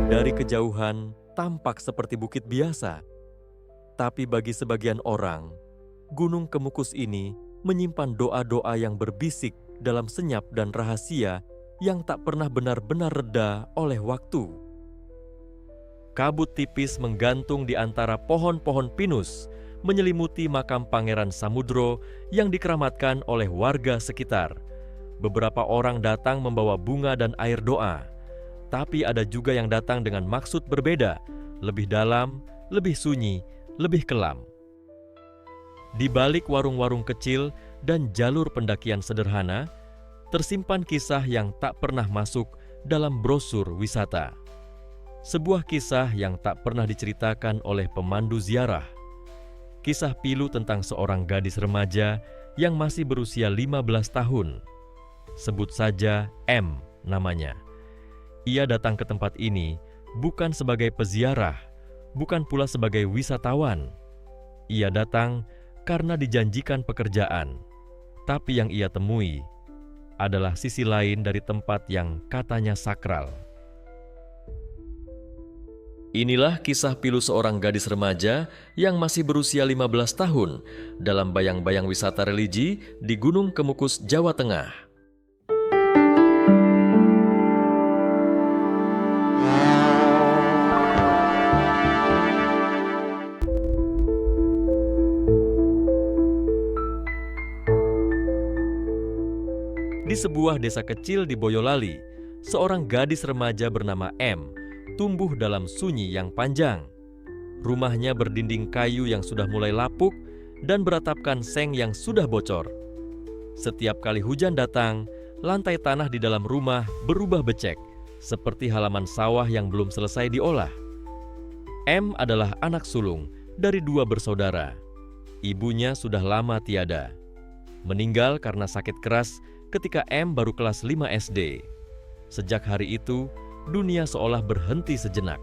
Dari kejauhan, tampak seperti bukit biasa. Tapi bagi sebagian orang, Gunung Kemukus ini menyimpan doa-doa yang berbisik dalam senyap dan rahasia yang tak pernah benar-benar reda oleh waktu. Kabut tipis menggantung di antara pohon-pohon pinus, menyelimuti makam Pangeran Samudro yang dikeramatkan oleh warga sekitar. Beberapa orang datang membawa bunga dan air doa. Tapi ada juga yang datang dengan maksud berbeda, lebih dalam, lebih sunyi, lebih kelam. Di balik warung-warung kecil dan jalur pendakian sederhana, tersimpan kisah yang tak pernah masuk dalam brosur wisata. Sebuah kisah yang tak pernah diceritakan oleh pemandu ziarah. Kisah pilu tentang seorang gadis remaja yang masih berusia 15 tahun. Sebut saja M namanya. Ia datang ke tempat ini bukan sebagai peziarah, bukan pula sebagai wisatawan. Ia datang karena dijanjikan pekerjaan, tapi yang ia temui adalah sisi lain dari tempat yang katanya sakral. Inilah kisah pilu seorang gadis remaja yang masih berusia 15 tahun dalam bayang-bayang wisata religi di Gunung Kemukus, Jawa Tengah. Di sebuah desa kecil di Boyolali, seorang gadis remaja bernama M tumbuh dalam sunyi yang panjang. Rumahnya berdinding kayu yang sudah mulai lapuk dan beratapkan seng yang sudah bocor. Setiap kali hujan datang, lantai tanah di dalam rumah berubah becek, seperti halaman sawah yang belum selesai diolah. M adalah anak sulung dari 2 bersaudara. Ibunya sudah lama tiada. Meninggal karena sakit keras ketika M baru kelas 5 SD. Sejak hari itu, dunia seolah berhenti sejenak,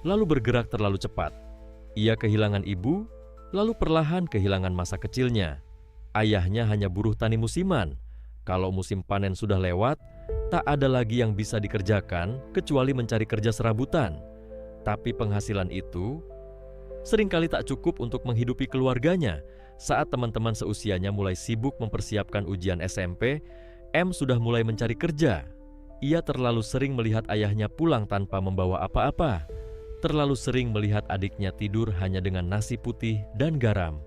lalu bergerak terlalu cepat. Ia kehilangan ibu, lalu perlahan kehilangan masa kecilnya. Ayahnya hanya buruh tani musiman. Kalau musim panen sudah lewat, tak ada lagi yang bisa dikerjakan kecuali mencari kerja serabutan. Tapi penghasilan itu seringkali tak cukup untuk menghidupi keluarganya. Saat teman-teman seusianya mulai sibuk mempersiapkan ujian SMP, M sudah mulai mencari kerja. Ia terlalu sering melihat ayahnya pulang tanpa membawa apa-apa. Terlalu sering melihat adiknya tidur hanya dengan nasi putih dan garam.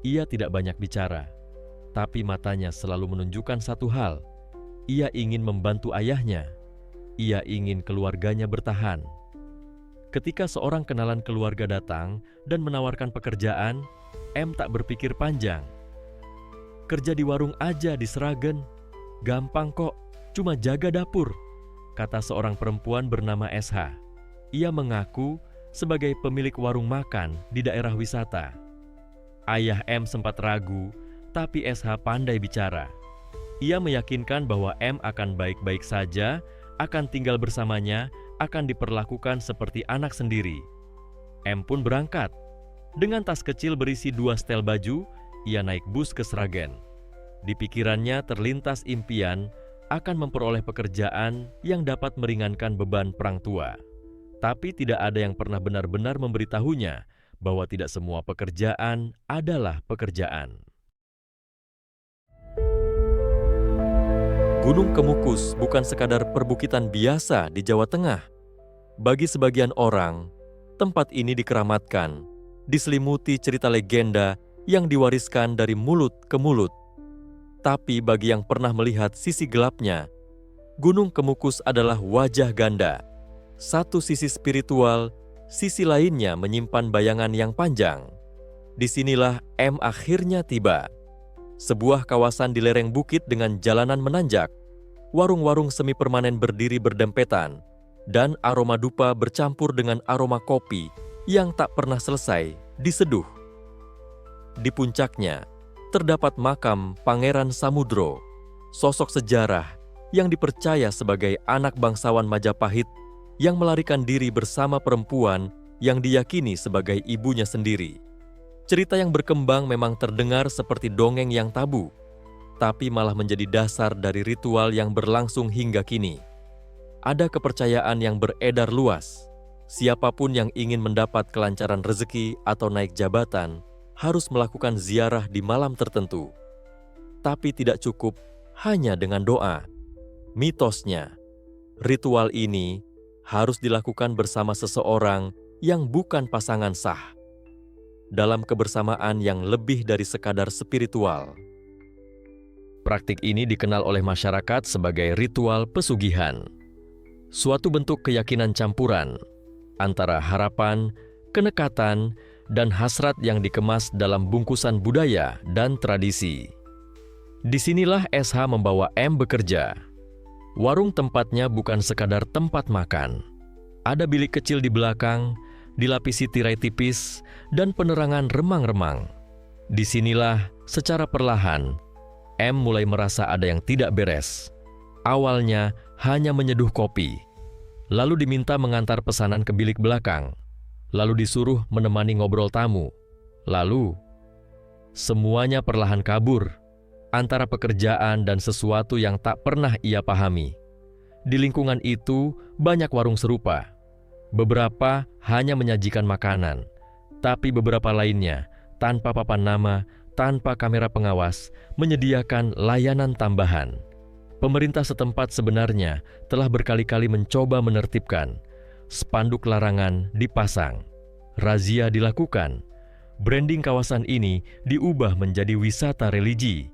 Ia tidak banyak bicara, tapi matanya selalu menunjukkan satu hal. Ia ingin membantu ayahnya. Ia ingin keluarganya bertahan. Ketika seorang kenalan keluarga datang dan menawarkan pekerjaan, M tak berpikir panjang. "Kerja di warung aja di Sragen. Gampang kok, cuma jaga dapur," kata seorang perempuan bernama SH. Ia mengaku sebagai pemilik warung makan di daerah wisata. Ayah M sempat ragu, tapi SH pandai bicara. Ia meyakinkan bahwa M akan baik-baik saja, akan tinggal bersamanya, akan diperlakukan seperti anak sendiri. M pun berangkat. Dengan tas kecil berisi 2 setel baju, ia naik bus ke Sragen. Di pikirannya terlintas impian akan memperoleh pekerjaan yang dapat meringankan beban perang tua. Tapi tidak ada yang pernah benar-benar memberitahunya bahwa tidak semua pekerjaan adalah pekerjaan. Gunung Kemukus bukan sekadar perbukitan biasa di Jawa Tengah. Bagi sebagian orang, tempat ini dikeramatkan, diselimuti cerita legenda yang diwariskan dari mulut ke mulut. Tapi bagi yang pernah melihat sisi gelapnya, Gunung Kemukus adalah wajah ganda. Satu sisi spiritual, sisi lainnya menyimpan bayangan yang panjang. Disinilah M akhirnya tiba. Sebuah kawasan di lereng bukit dengan jalanan menanjak, warung-warung semi permanen berdiri berdempetan, dan aroma dupa bercampur dengan aroma kopi yang tak pernah selesai diseduh. Di puncaknya, terdapat makam Pangeran Samudro, sosok sejarah yang dipercaya sebagai anak bangsawan Majapahit yang melarikan diri bersama perempuan yang diyakini sebagai ibunya sendiri. Cerita yang berkembang memang terdengar seperti dongeng yang tabu, tapi malah menjadi dasar dari ritual yang berlangsung hingga kini. Ada kepercayaan yang beredar luas. Siapapun yang ingin mendapat kelancaran rezeki atau naik jabatan harus melakukan ziarah di malam tertentu. Tapi tidak cukup hanya dengan doa. Mitosnya, ritual ini harus dilakukan bersama seseorang yang bukan pasangan sah, dalam kebersamaan yang lebih dari sekadar spiritual. Praktik ini dikenal oleh masyarakat sebagai ritual pesugihan, suatu bentuk keyakinan campuran antara harapan, kenekatan, dan hasrat yang dikemas dalam bungkusan budaya dan tradisi. Disinilah SH membawa M bekerja. Warung tempatnya bukan sekadar tempat makan. Ada bilik kecil di belakang, dilapisi tirai tipis, dan penerangan remang-remang. Disinilah, secara perlahan, M mulai merasa ada yang tidak beres. Awalnya hanya menyeduh kopi, lalu diminta mengantar pesanan ke bilik belakang, lalu disuruh menemani ngobrol tamu. Lalu, semuanya perlahan kabur antara pekerjaan dan sesuatu yang tak pernah ia pahami. Di lingkungan itu banyak warung serupa. Beberapa hanya menyajikan makanan, tapi beberapa lainnya tanpa papan nama, tanpa kamera pengawas, menyediakan layanan tambahan. Pemerintah setempat sebenarnya telah berkali-kali mencoba menertibkan. Spanduk larangan dipasang, razia dilakukan. Branding kawasan ini diubah menjadi wisata religi.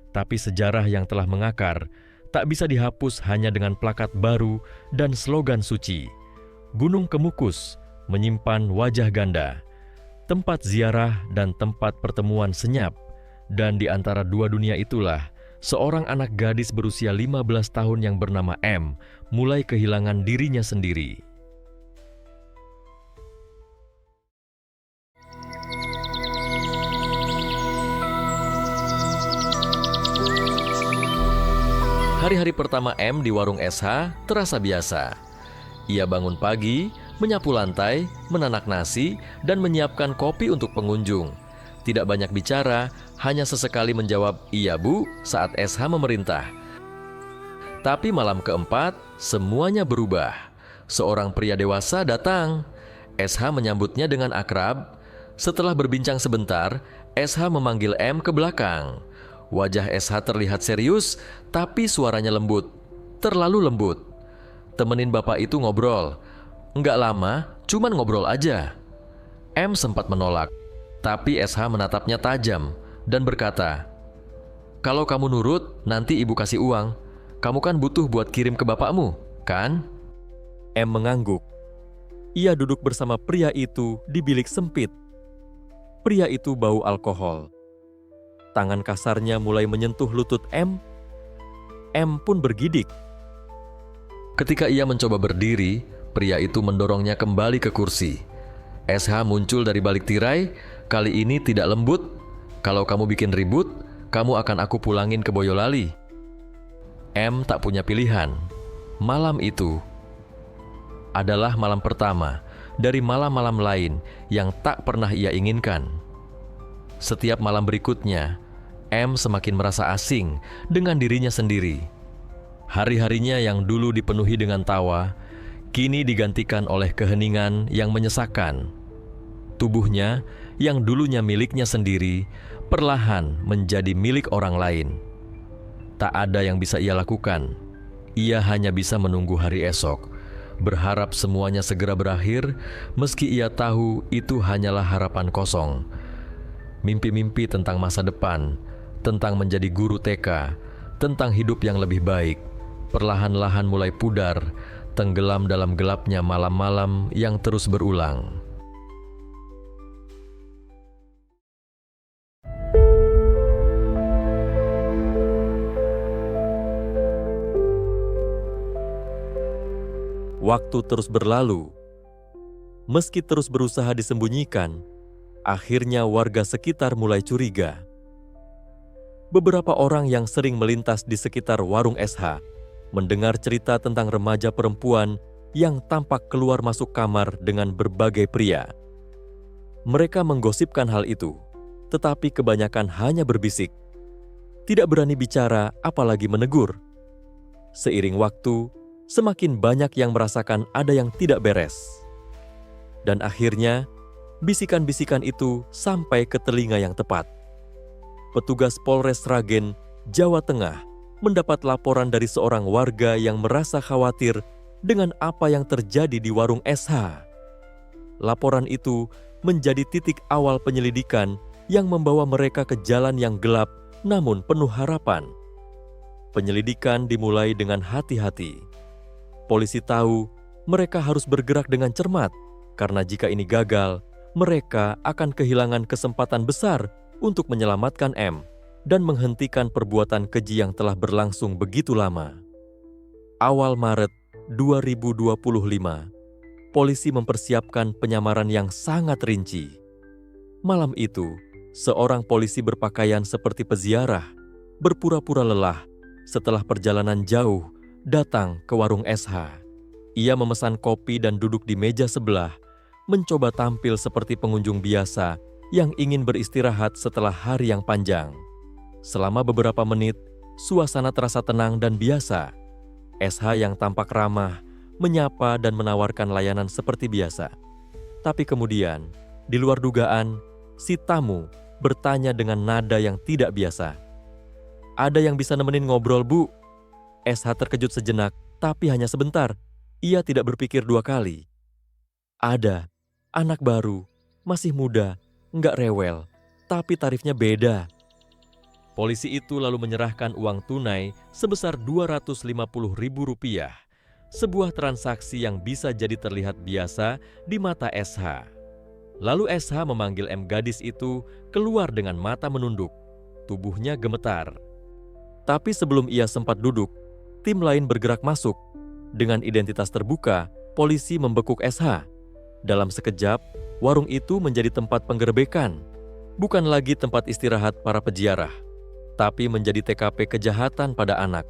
Tapi sejarah yang telah mengakar tak bisa dihapus hanya dengan plakat baru dan slogan suci. Gunung Kemukus menyimpan wajah ganda, tempat ziarah dan tempat pertemuan senyap. Dan di antara dua dunia itulah, seorang anak gadis berusia 15 tahun yang bernama M mulai kehilangan dirinya sendiri. Hari-hari pertama M di warung SH terasa biasa. Ia bangun pagi, menyapu lantai, menanak nasi, dan menyiapkan kopi untuk pengunjung. Tidak banyak bicara, hanya sesekali menjawab "iya bu" saat SH memerintah. Tapi malam keempat, semuanya berubah. Seorang pria dewasa datang. SH menyambutnya dengan akrab. Setelah berbincang sebentar, SH memanggil M ke belakang. Wajah SH terlihat serius, tapi suaranya lembut. Terlalu lembut. Temenin bapak itu ngobrol. Enggak lama, cuman ngobrol aja. M sempat menolak, tapi SH menatapnya tajam dan berkata, "Kalau kamu nurut, nanti ibu kasih uang. Kamu kan butuh buat kirim ke bapakmu, kan?" M mengangguk. Ia duduk bersama pria itu di bilik sempit. Pria itu bau alkohol. Tangan kasarnya mulai menyentuh lutut M. M pun bergidik. Ketika ia mencoba berdiri, pria itu mendorongnya kembali ke kursi. SH muncul dari balik tirai, kali ini tidak lembut. "Kalau kamu bikin ribut, kamu akan aku pulangin ke Boyolali." M tak punya pilihan. Malam itu adalah malam pertama dari malam-malam lain yang tak pernah ia inginkan. Setiap malam berikutnya, M semakin merasa asing dengan dirinya sendiri. Hari-harinya yang dulu dipenuhi dengan tawa, kini digantikan oleh keheningan yang menyesakkan. Tubuhnya yang dulunya miliknya sendiri, perlahan menjadi milik orang lain. Tak ada yang bisa ia lakukan. Ia hanya bisa menunggu hari esok, berharap semuanya segera berakhir, meski ia tahu itu hanyalah harapan kosong. Mimpi-mimpi tentang masa depan, tentang menjadi guru TK, tentang hidup yang lebih baik, perlahan-lahan mulai pudar, tenggelam dalam gelapnya malam-malam yang terus berulang. Waktu terus berlalu. Meski terus berusaha disembunyikan, akhirnya warga sekitar mulai curiga. Beberapa orang yang sering melintas di sekitar warung SH mendengar cerita tentang remaja perempuan yang tampak keluar masuk kamar dengan berbagai pria. Mereka menggosipkan hal itu, tetapi kebanyakan hanya berbisik. Tidak berani bicara, apalagi menegur. Seiring waktu, semakin banyak yang merasakan ada yang tidak beres. Dan akhirnya, bisikan-bisikan itu sampai ke telinga yang tepat. Petugas Polres Sragen, Jawa Tengah, mendapat laporan dari seorang warga yang merasa khawatir dengan apa yang terjadi di warung SH. Laporan itu menjadi titik awal penyelidikan yang membawa mereka ke jalan yang gelap namun penuh harapan. Penyelidikan dimulai dengan hati-hati. Polisi tahu mereka harus bergerak dengan cermat, karena jika ini gagal, mereka akan kehilangan kesempatan besar untuk menyelamatkan M dan menghentikan perbuatan keji yang telah berlangsung begitu lama. Awal Maret 2025, polisi mempersiapkan penyamaran yang sangat rinci. Malam itu, seorang polisi berpakaian seperti peziarah, berpura-pura lelah setelah perjalanan jauh datang ke warung SH. Ia memesan kopi dan duduk di meja sebelah, mencoba tampil seperti pengunjung biasa yang ingin beristirahat setelah hari yang panjang. Selama beberapa menit, suasana terasa tenang dan biasa. SH yang tampak ramah, menyapa dan menawarkan layanan seperti biasa. Tapi kemudian, di luar dugaan, si tamu bertanya dengan nada yang tidak biasa. "Ada yang bisa nemenin ngobrol, Bu?" SH terkejut sejenak, tapi hanya sebentar. Ia tidak berpikir dua kali. "Ada, anak baru, masih muda, nggak rewel, tapi tarifnya beda." Polisi itu lalu menyerahkan uang tunai sebesar Rp250.000, sebuah transaksi yang bisa jadi terlihat biasa di mata SH. Lalu SH memanggil M gadis itu keluar dengan mata menunduk, tubuhnya gemetar. Tapi sebelum ia sempat duduk, tim lain bergerak masuk. Dengan identitas terbuka, polisi membekuk SH. Dalam sekejap, warung itu menjadi tempat penggerebekan. Bukan lagi tempat istirahat para peziarah, tapi menjadi TKP kejahatan pada anak.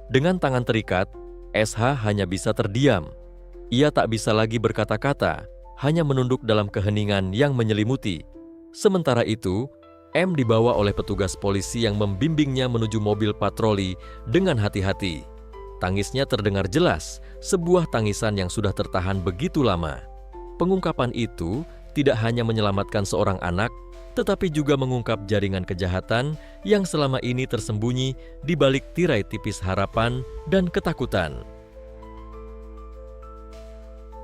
Dengan tangan terikat, SH hanya bisa terdiam. Ia tak bisa lagi berkata-kata, hanya menunduk dalam keheningan yang menyelimuti. Sementara itu, M dibawa oleh petugas polisi yang membimbingnya menuju mobil patroli dengan hati-hati. Tangisnya terdengar jelas, sebuah tangisan yang sudah tertahan begitu lama. Pengungkapan itu tidak hanya menyelamatkan seorang anak, tetapi juga mengungkap jaringan kejahatan yang selama ini tersembunyi di balik tirai tipis harapan dan ketakutan.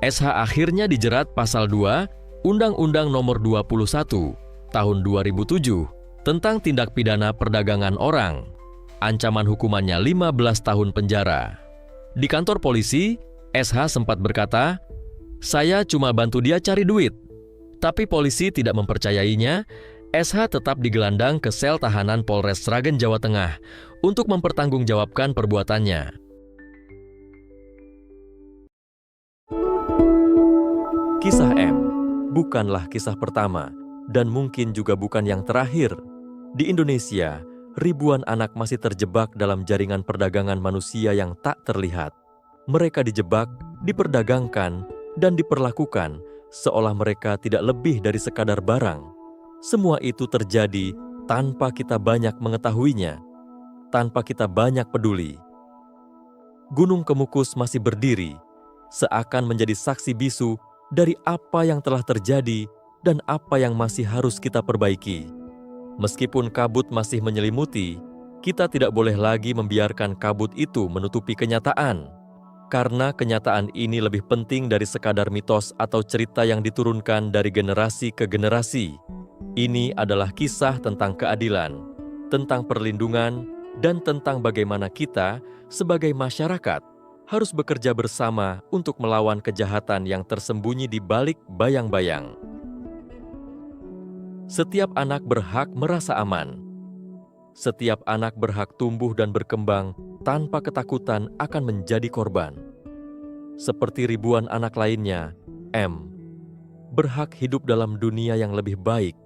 SH akhirnya dijerat pasal 2 Undang-Undang Nomor 21 Tahun 2007 tentang tindak pidana perdagangan orang. Ancaman hukumannya 15 tahun penjara. Di kantor polisi, SH sempat berkata, "Saya cuma bantu dia cari duit." Tapi polisi tidak mempercayainya. SH tetap digelandang ke sel tahanan Polres Sragen, Jawa Tengah untuk mempertanggungjawabkan perbuatannya. Kisah M bukanlah kisah pertama dan mungkin juga bukan yang terakhir. Di Indonesia, ribuan anak masih terjebak dalam jaringan perdagangan manusia yang tak terlihat. Mereka dijebak, diperdagangkan, dan diperlakukan seolah mereka tidak lebih dari sekadar barang. Semua itu terjadi tanpa kita banyak mengetahuinya, tanpa kita banyak peduli. Gunung Kemukus masih berdiri, seakan menjadi saksi bisu dari apa yang telah terjadi dan apa yang masih harus kita perbaiki. Meskipun kabut masih menyelimuti, kita tidak boleh lagi membiarkan kabut itu menutupi kenyataan. Karena kenyataan ini lebih penting dari sekadar mitos atau cerita yang diturunkan dari generasi ke generasi. Ini adalah kisah tentang keadilan, tentang perlindungan, dan tentang bagaimana kita sebagai masyarakat harus bekerja bersama untuk melawan kejahatan yang tersembunyi di balik bayang-bayang. Setiap anak berhak merasa aman. Setiap anak berhak tumbuh dan berkembang tanpa ketakutan akan menjadi korban. Seperti ribuan anak lainnya, M berhak hidup dalam dunia yang lebih baik.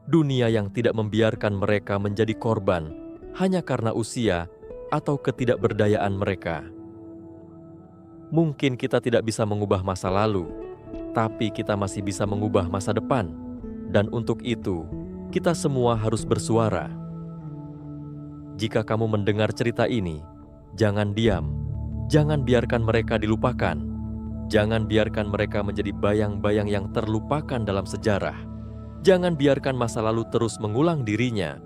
Dunia yang tidak membiarkan mereka menjadi korban hanya karena usia atau ketidakberdayaan mereka. Mungkin kita tidak bisa mengubah masa lalu, tapi kita masih bisa mengubah masa depan. Dan untuk itu, kita semua harus bersuara. Jika kamu mendengar cerita ini, jangan diam. Jangan biarkan mereka dilupakan. Jangan biarkan mereka menjadi bayang-bayang yang terlupakan dalam sejarah. Jangan biarkan masa lalu terus mengulang dirinya.